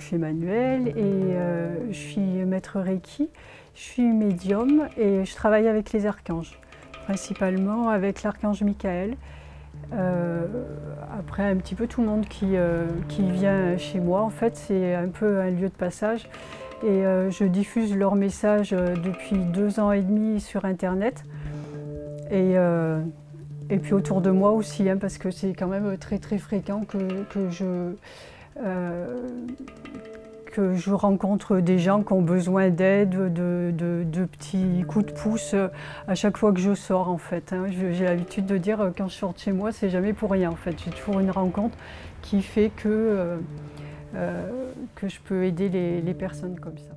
chez Emmanuel et je suis maître Reiki, je suis médium et je travaille avec les archanges, principalement avec l'archange Michael. Après un petit peu tout le monde qui vient chez moi, en fait c'est un peu un lieu de passage et je diffuse leurs messages depuis 2 ans et demi sur internet et puis autour de moi aussi, hein, parce que c'est quand même très très fréquent que je rencontre des gens qui ont besoin d'aide, de petits coups de pouce à chaque fois que je sors en fait. Hein. J'ai l'habitude de dire quand je sors de chez moi, c'est jamais pour rien en fait. J'ai toujours une rencontre qui fait que je peux aider les personnes comme ça.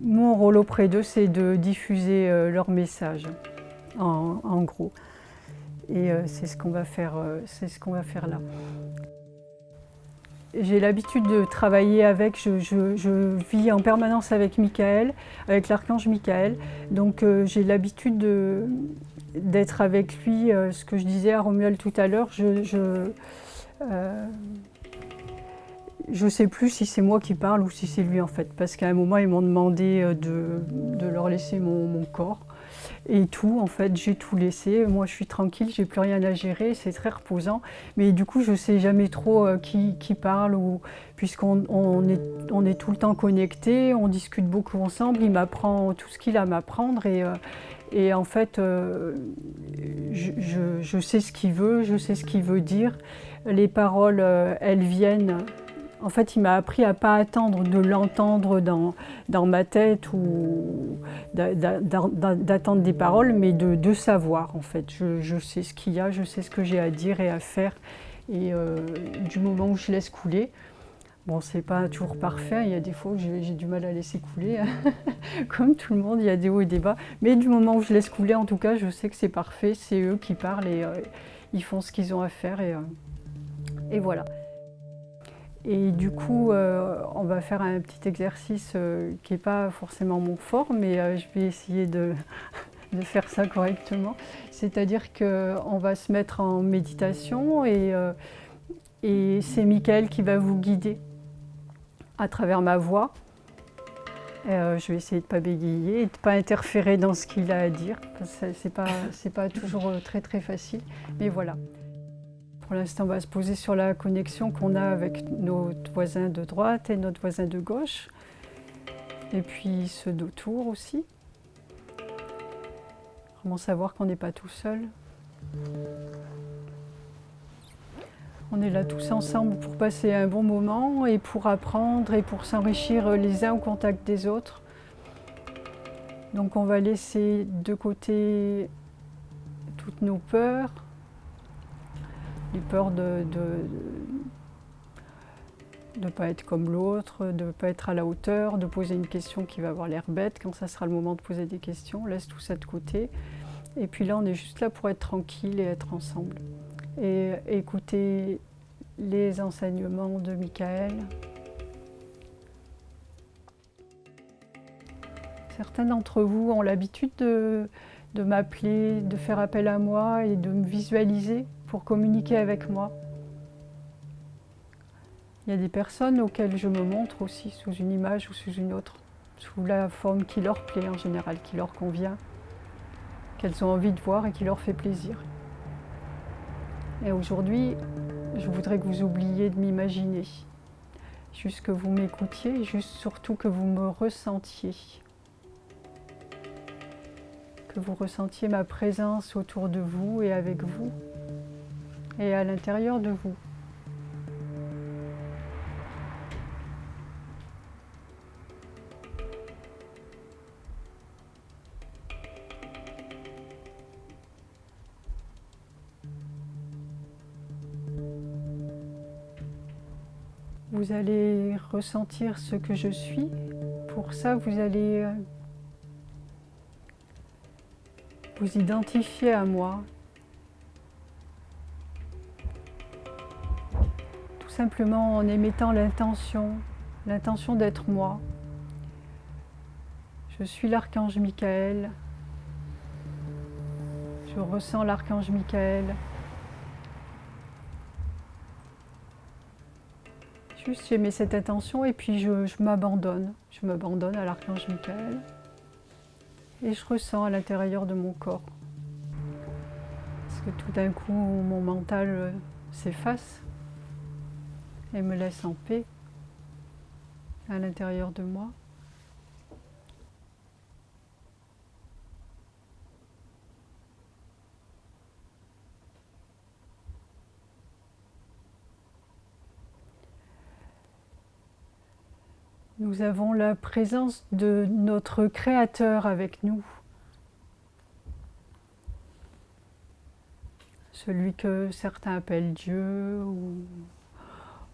Mon rôle auprès d'eux, c'est de diffuser leur message, en gros. Et c'est ce qu'on va faire là. J'ai l'habitude de travailler avec, je vis en permanence avec Michael, avec l'archange Michael. Donc j'ai l'habitude d'être avec lui, ce que je disais à Romuald tout à l'heure. Je sais plus si c'est moi qui parle ou si c'est lui en fait. Parce qu'à un moment, ils m'ont demandé de leur laisser mon corps. Et tout, en fait, j'ai tout laissé. Moi, je suis tranquille, j'ai plus rien à gérer, c'est très reposant. Mais du coup, je sais jamais trop qui parle, puisqu'on est tout le temps connectés, on discute beaucoup ensemble. Il m'apprend tout ce qu'il a à m'apprendre et en fait, je sais ce qu'il veut, je sais ce qu'il veut dire. Les paroles, elles viennent. En fait, il m'a appris à ne pas attendre de l'entendre dans ma tête ou d'attendre des paroles, mais de savoir en fait. Je sais ce qu'il y a, je sais ce que j'ai à dire et à faire. Et du moment où je laisse couler, bon, c'est pas toujours parfait, il y a des fois où j'ai du mal à laisser couler, comme tout le monde, il y a des hauts et des bas. Mais du moment où je laisse couler, en tout cas, je sais que c'est parfait, c'est eux qui parlent et ils font ce qu'ils ont à faire et voilà. Et du coup, on va faire un petit exercice qui n'est pas forcément mon fort, mais je vais essayer de faire ça correctement. C'est-à-dire qu'on va se mettre en méditation et c'est Michael qui va vous guider à travers ma voix. Je vais essayer de ne pas bégayer et de ne pas interférer dans ce qu'il a à dire. C'est pas toujours très très facile, mais voilà. Pour l'instant, on va se poser sur la connexion qu'on a avec notre voisin de droite et notre voisin de gauche. Et puis ceux d'autour aussi. Vraiment savoir qu'on n'est pas tout seul. On est là tous ensemble pour passer un bon moment et pour apprendre et pour s'enrichir les uns au contact des autres. Donc on va laisser de côté toutes nos peurs. Les peurs de ne pas être comme l'autre, de ne pas être à la hauteur, de poser une question qui va avoir l'air bête. Quand ça sera le moment de poser des questions, on laisse tout ça de côté. Et puis là, on est juste là pour être tranquille et être ensemble. Et écouter les enseignements de Michael. Certains d'entre vous ont l'habitude de m'appeler, de faire appel à moi et de me visualiser pour communiquer avec moi. Il y a des personnes auxquelles je me montre aussi sous une image ou sous une autre, sous la forme qui leur plaît en général, qui leur convient, qu'elles ont envie de voir et qui leur fait plaisir. Et aujourd'hui, je voudrais que vous oubliez de m'imaginer, juste que vous m'écoutiez, juste surtout que vous me ressentiez. Que vous ressentiez ma présence autour de vous et avec vous et à l'intérieur de vous. Vous allez ressentir ce que je suis. Pour ça, vous allez vous identifier à moi. Tout simplement en émettant l'intention d'être moi. Je suis l'archange Michael. Je ressens l'archange Michael. Juste, j'ai mis cette intention et puis je m'abandonne. Je m'abandonne à l'archange Michael. Et je ressens à l'intérieur de mon corps. Parce que tout d'un coup, mon mental s'efface et me laisse en paix à l'intérieur de moi. Nous avons la présence de notre Créateur avec nous. Celui que certains appellent Dieu,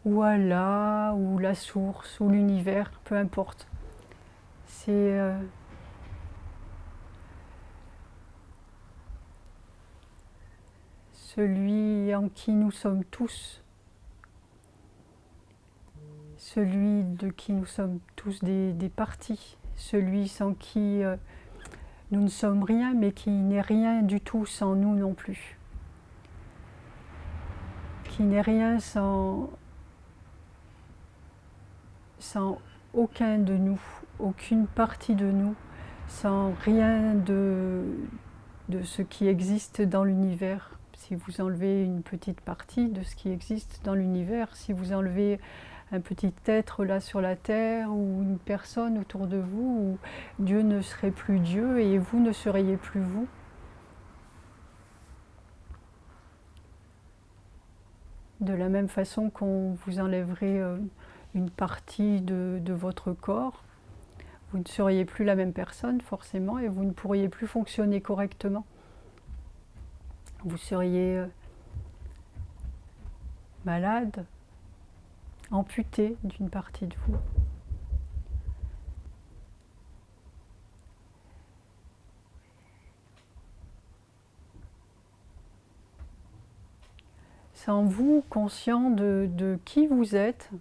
ou Allah, ou la source, ou l'univers, peu importe. C'est celui en qui nous sommes tous. Celui de qui nous sommes tous des parties, celui sans qui nous ne sommes rien, mais qui n'est rien du tout sans nous non plus, qui n'est rien sans aucun de nous, aucune partie de nous, sans rien de ce qui existe dans l'univers. Si vous enlevez une petite partie de ce qui existe dans l'univers, si vous enlevez un petit être là sur la terre ou une personne autour de vous, où Dieu ne serait plus Dieu et vous ne seriez plus vous. De la même façon qu'on vous enlèverait une partie de votre corps, vous ne seriez plus la même personne forcément et vous ne pourriez plus fonctionner correctement. Vous seriez malade, amputé d'une partie de vous. Sans vous, conscient de qui vous êtes,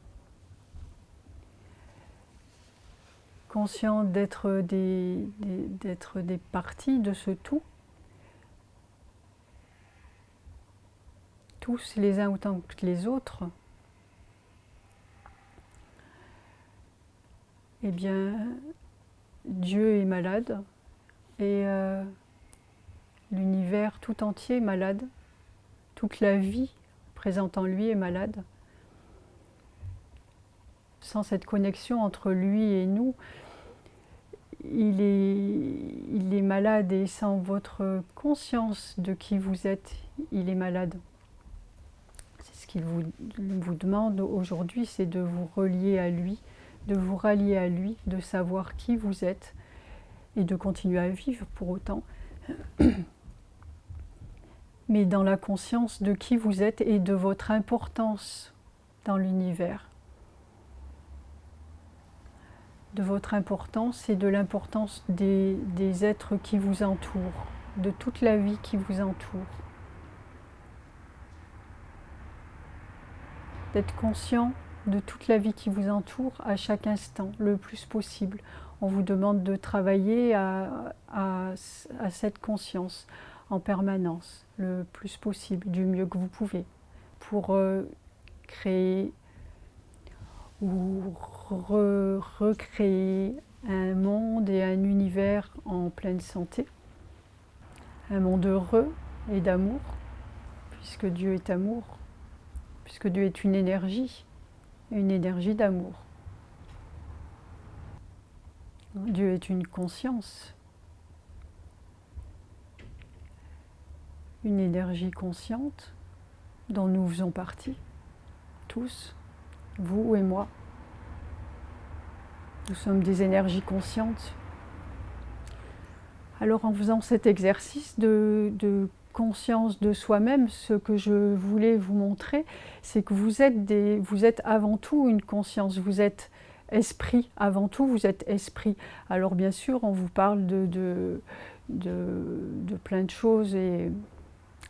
conscient d'être des parties de ce tout, tous les uns autant que les autres, eh bien, Dieu est malade et l'univers tout entier est malade. Toute la vie présente en lui est malade. Sans cette connexion entre lui et nous, il est malade et sans votre conscience de qui vous êtes, il est malade. C'est ce qu'il vous demande aujourd'hui, c'est de vous relier à lui, de vous rallier à lui, de savoir qui vous êtes et de continuer à vivre pour autant, mais dans la conscience de qui vous êtes et de votre importance dans l'univers, de votre importance et de l'importance des êtres qui vous entourent, de toute la vie qui vous entoure. D'être conscient de toute la vie qui vous entoure à chaque instant, le plus possible. On vous demande de travailler à cette conscience en permanence, le plus possible, du mieux que vous pouvez, pour créer ou recréer un monde et un univers en pleine santé, un monde heureux et d'amour, puisque Dieu est amour, puisque Dieu est une énergie d'amour. Dieu est une conscience, une énergie consciente dont nous faisons partie, tous, vous et moi. Nous sommes des énergies conscientes. Alors en faisant cet exercice de conscience de soi-même, ce que je voulais vous montrer, c'est que vous êtes avant tout une conscience, vous êtes esprit, avant tout vous êtes esprit. Alors bien sûr, on vous parle de plein de choses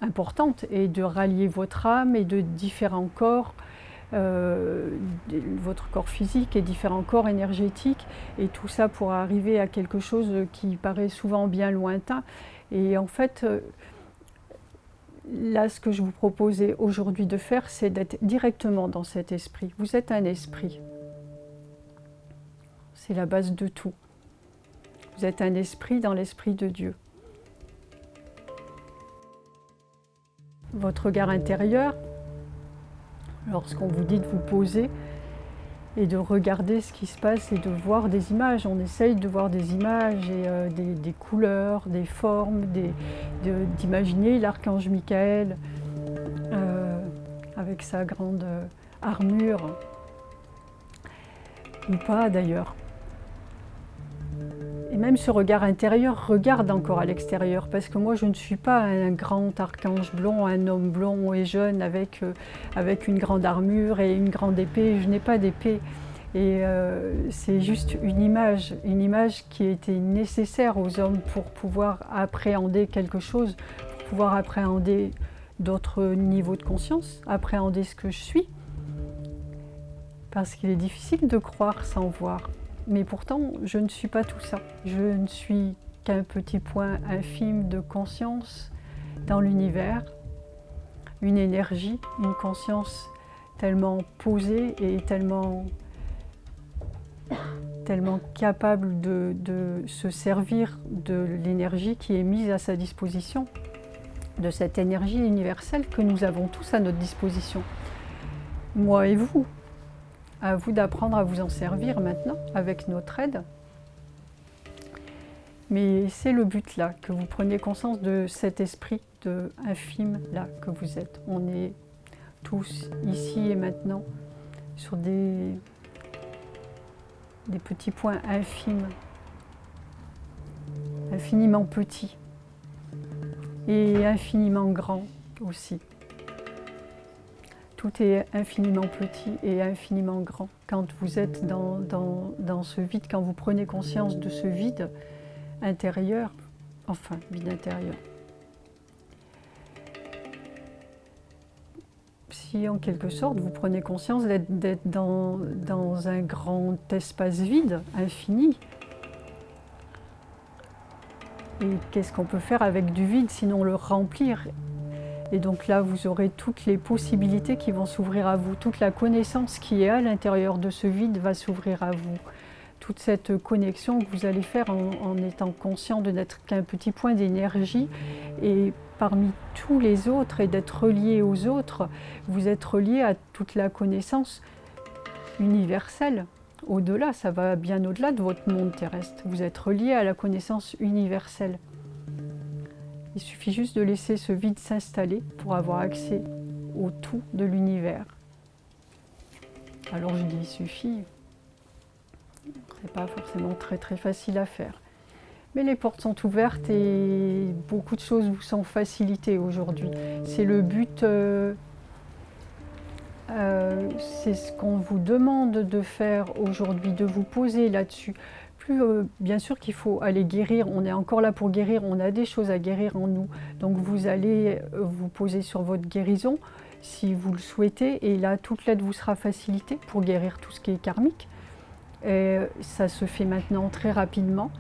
importantes, et de rallier votre âme et de différents corps, votre corps physique et différents corps énergétiques, et tout ça pour arriver à quelque chose qui paraît souvent bien lointain. Et en fait, là, ce que je vous proposais aujourd'hui de faire, c'est d'être directement dans cet esprit. Vous êtes un esprit. C'est la base de tout. Vous êtes un esprit dans l'esprit de Dieu. Votre regard intérieur, lorsqu'on vous dit de vous poser et de regarder ce qui se passe et de voir des images, on essaye de voir des images et des couleurs, des formes, d'imaginer l'archange Michael avec sa grande armure, ou pas d'ailleurs. Et même ce regard intérieur regarde encore à l'extérieur, parce que moi je ne suis pas un grand archange blond, un homme blond et jeune avec une grande armure et une grande épée. Je n'ai pas d'épée. Et c'est juste une image qui était nécessaire aux hommes pour pouvoir appréhender quelque chose, pour pouvoir appréhender d'autres niveaux de conscience, appréhender ce que je suis. Parce qu'il est difficile de croire sans voir. Mais pourtant, je ne suis pas tout ça. Je ne suis qu'un petit point infime de conscience dans l'univers, une énergie, une conscience tellement posée et tellement capable de se servir de l'énergie qui est mise à sa disposition, de cette énergie universelle que nous avons tous à notre disposition, moi et vous. À vous d'apprendre à vous en servir maintenant, avec notre aide. Mais c'est le but là, que vous preniez conscience de cet esprit infime là que vous êtes. On est tous ici et maintenant sur des petits points infimes, infiniment petits et infiniment grands aussi. Tout est infiniment petit et infiniment grand. Quand vous êtes dans ce vide, quand vous prenez conscience de ce vide intérieur, enfin, vide intérieur. Si en quelque sorte vous prenez conscience d'être dans un grand espace vide, infini, et qu'est-ce qu'on peut faire avec du vide sinon le remplir? Et donc là, vous aurez toutes les possibilités qui vont s'ouvrir à vous. Toute la connaissance qui est à l'intérieur de ce vide va s'ouvrir à vous. Toute cette connexion que vous allez faire en étant conscient de n'être qu'un petit point d'énergie et parmi tous les autres et d'être relié aux autres, vous êtes relié à toute la connaissance universelle. Au-delà, ça va bien au-delà de votre monde terrestre. Vous êtes relié à la connaissance universelle. Il suffit juste de laisser ce vide s'installer pour avoir accès au tout de l'univers. Alors je dis il suffit, c'est pas forcément très facile à faire. Mais les portes sont ouvertes et beaucoup de choses vous sont facilitées aujourd'hui. C'est le but, c'est ce qu'on vous demande de faire aujourd'hui, de vous poser là-dessus. Bien sûr qu'il faut aller guérir, on est encore là pour guérir, on a des choses à guérir en nous. Donc vous allez vous poser sur votre guérison si vous le souhaitez et là toute l'aide vous sera facilitée pour guérir tout ce qui est karmique. Et ça se fait maintenant très rapidement,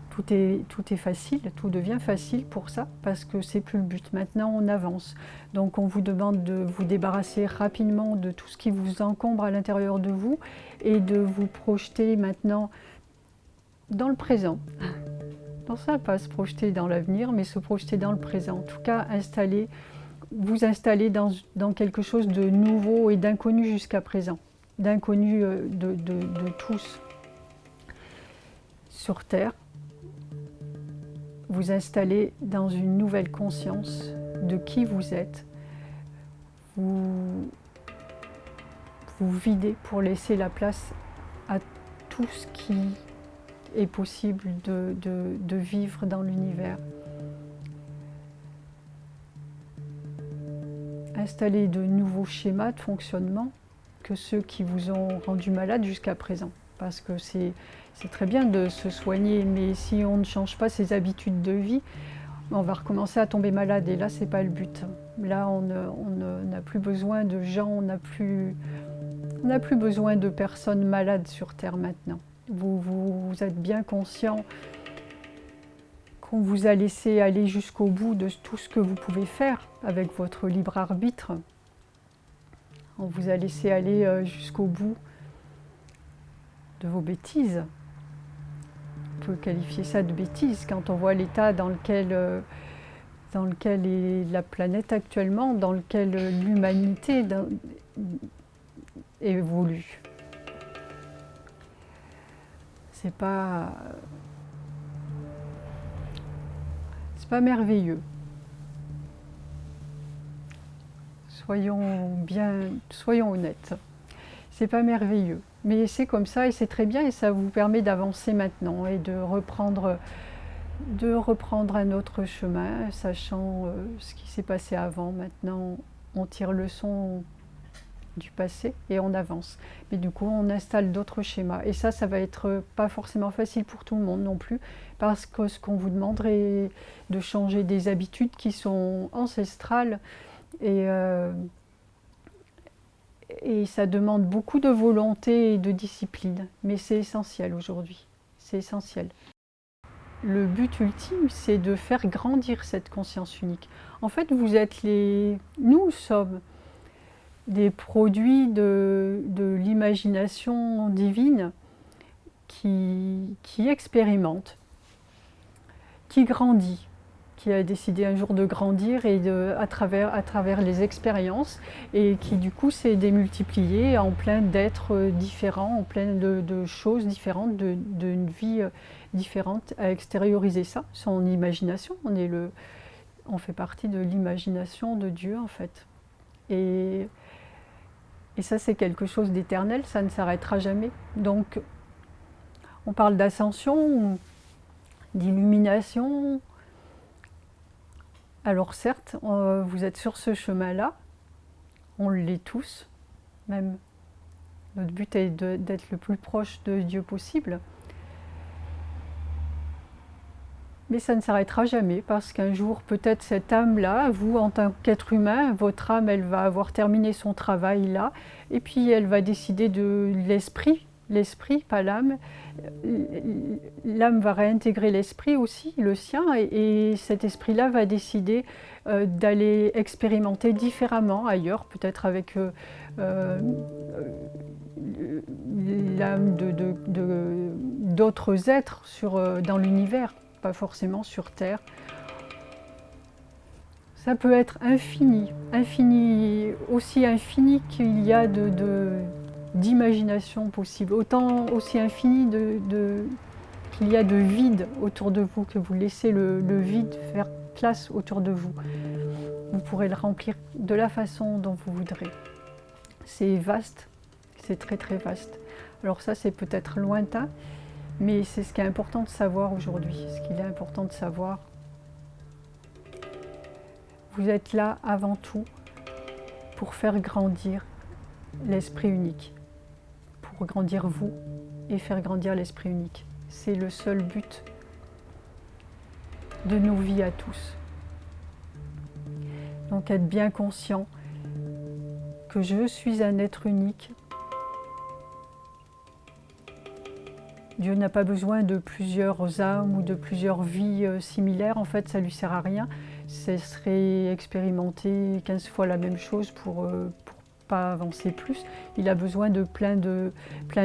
tout est facile, tout devient facile pour ça parce que c'est plus le but. Maintenant on avance. Donc on vous demande de vous débarrasser rapidement de tout ce qui vous encombre à l'intérieur de vous et de vous projeter maintenant dans le présent. Non, ça pas se projeter dans l'avenir, mais se projeter dans le présent. En tout cas, vous installer dans quelque chose de nouveau et d'inconnu jusqu'à présent, d'inconnu de tous sur Terre. Vous installer dans une nouvelle conscience de qui vous êtes. Vous videz pour laisser la place à tout ce qui est possible de vivre dans l'univers. Installer de nouveaux schémas de fonctionnement que ceux qui vous ont rendu malade jusqu'à présent. Parce que c'est très bien de se soigner, mais si on ne change pas ses habitudes de vie, on va recommencer à tomber malade. Et là, c'est pas le but. Là, on n'a plus besoin de gens, on n'a plus besoin de personnes malades sur Terre maintenant. Vous êtes bien conscient qu'on vous a laissé aller jusqu'au bout de tout ce que vous pouvez faire avec votre libre arbitre. On vous a laissé aller jusqu'au bout de vos bêtises. On peut qualifier ça de bêtises quand on voit l'état dans lequel est la planète actuellement, dans lequel l'humanité évolue. C'est pas merveilleux. Soyons honnêtes. C'est pas merveilleux. Mais c'est comme ça et c'est très bien et ça vous permet d'avancer maintenant et de reprendre un autre chemin, sachant ce qui s'est passé avant. Maintenant, on tire leçon du passé et on avance. Mais du coup, on installe d'autres schémas. Et ça va être pas forcément facile pour tout le monde non plus, parce que ce qu'on vous demanderait de changer des habitudes qui sont ancestrales et ça demande beaucoup de volonté et de discipline. Mais c'est essentiel aujourd'hui. C'est essentiel. Le but ultime, c'est de faire grandir cette conscience unique. En fait, nous sommes des produits de l'imagination divine qui expérimente, qui grandit, qui a décidé un jour de grandir et à travers les expériences et qui du coup s'est démultiplié en plein d'êtres différents, en plein de choses différentes, d'une vie différente, à extérioriser ça, son imagination. On fait partie de l'imagination de Dieu en fait. Et ça c'est quelque chose d'éternel, ça ne s'arrêtera jamais. Donc on parle d'ascension, d'illumination. Alors certes, vous êtes sur ce chemin-là, on l'est tous, même notre but est d'être le plus proche de Dieu possible. Mais ça ne s'arrêtera jamais, parce qu'un jour, peut-être cette âme-là, vous, en tant qu'être humain, votre âme, elle va avoir terminé son travail là, et puis elle va décider de l'esprit, pas l'âme. L'âme va réintégrer l'esprit aussi, le sien, et cet esprit-là va décider d'aller expérimenter différemment ailleurs, peut-être avec l'âme d'autres êtres dans l'univers, pas forcément sur Terre. Ça peut être infini, aussi infini qu'il y a d'imagination possible, autant aussi infini qu'il y a de vide autour de vous, que vous laissez le vide faire place autour de vous. Vous pourrez le remplir de la façon dont vous voudrez. C'est vaste, c'est très très vaste. Alors ça c'est peut-être lointain, mais c'est ce qui est important de savoir aujourd'hui, ce qu'il est important de savoir. Vous êtes là avant tout pour faire grandir l'esprit unique, pour grandir vous et faire grandir l'esprit unique. C'est le seul but de nos vies à tous. Donc être bien conscient que je suis un être unique. Dieu n'a pas besoin de plusieurs âmes ou de plusieurs vies similaires, en fait ça ne lui sert à rien. Ce serait expérimenter 15 fois la même chose pour pas avancer plus. Il a besoin de plein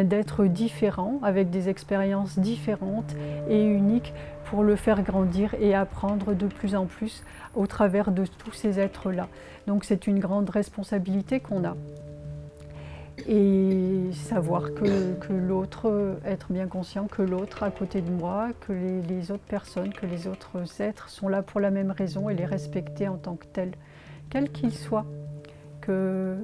d'êtres différents, avec des expériences différentes et uniques pour le faire grandir et apprendre de plus en plus au travers de tous ces êtres-là. Donc c'est une grande responsabilité qu'on a. Et savoir que l'autre, être bien conscient que l'autre à côté de moi, que les autres personnes, que les autres êtres sont là pour la même raison et les respecter en tant que tels, quels qu'ils soient. Que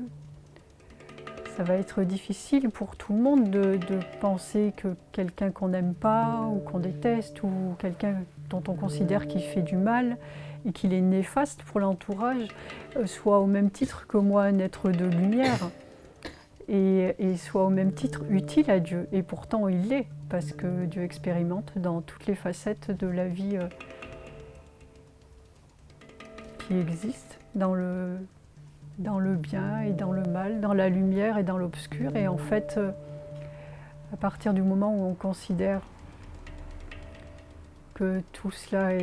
ça va être difficile pour tout le monde de penser que quelqu'un qu'on n'aime pas ou qu'on déteste ou quelqu'un dont on considère qu'il fait du mal et qu'il est néfaste pour l'entourage soit au même titre que moi un être de lumière. Et soit au même titre utile à Dieu. Et pourtant il l'est, parce que Dieu expérimente dans toutes les facettes de la vie qui existe, dans le bien et dans le mal, dans la lumière et dans l'obscur. Et en fait, à partir du moment où on considère que tout cela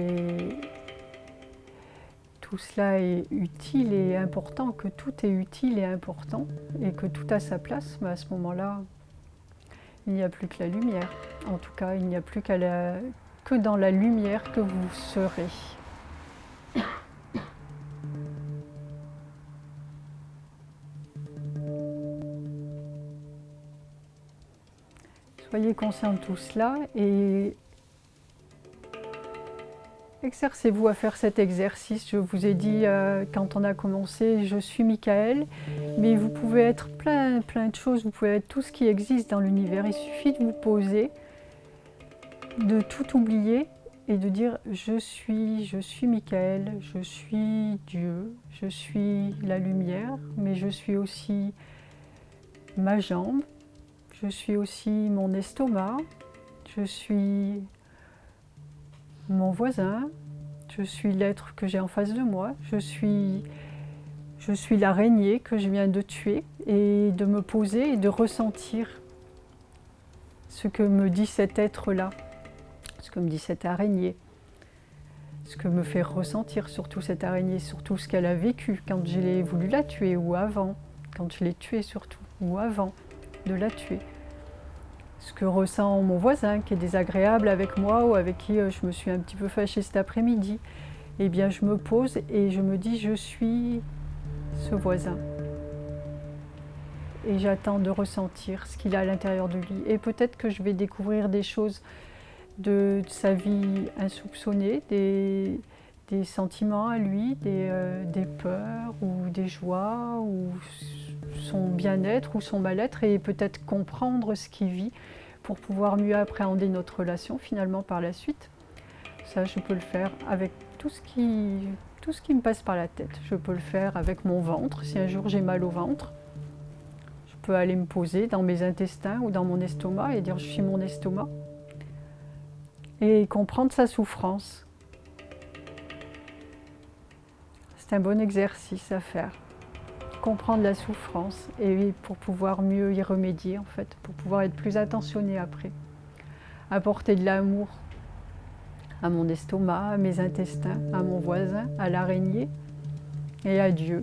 est utile et important, que tout est utile et important, et que tout a sa place, mais à ce moment-là, il n'y a plus que la lumière. En tout cas, il n'y a plus que dans la lumière que vous serez. Soyez conscient de tout cela et exercez-vous à faire cet exercice. Je vous ai dit quand on a commencé, je suis Michael, mais vous pouvez être plein de choses, vous pouvez être tout ce qui existe dans l'univers. Il suffit de vous poser, de tout oublier et de dire je suis Michael, je suis Dieu, je suis la lumière, mais je suis aussi ma jambe, je suis aussi mon estomac, je suis mon voisin, je suis l'être que j'ai en face de moi, je suis l'araignée que je viens de tuer, et de me poser et de ressentir ce que me dit cet être-là, ce que me dit cette araignée, ce que me fait ressentir surtout cette araignée, surtout ce qu'elle a vécu quand j'ai voulu la tuer ou avant, quand je l'ai tuée surtout, ou avant de la tuer. Ce que ressent mon voisin qui est désagréable avec moi ou avec qui je me suis un petit peu fâchée cet après-midi, eh bien je me pose et je me dis je suis ce voisin. Et j'attends de ressentir ce qu'il a à l'intérieur de lui. Et peut-être que je vais découvrir des choses de sa vie insoupçonnées, des sentiments à lui, des peurs ou des joies, ou son bien-être ou son mal-être, et peut-être comprendre ce qu'il vit pour pouvoir mieux appréhender notre relation finalement par la suite. Ça, je peux le faire avec tout ce qui me passe par la tête. Je peux le faire avec mon ventre, si un jour j'ai mal au ventre. Je peux aller me poser dans mes intestins ou dans mon estomac et dire je suis mon estomac. Et comprendre sa souffrance. C'est un bon exercice à faire. Comprendre la souffrance et pour pouvoir mieux y remédier en fait, pour pouvoir être plus attentionné après. Apporter de l'amour à mon estomac, à mes intestins, à mon voisin, à l'araignée et à Dieu.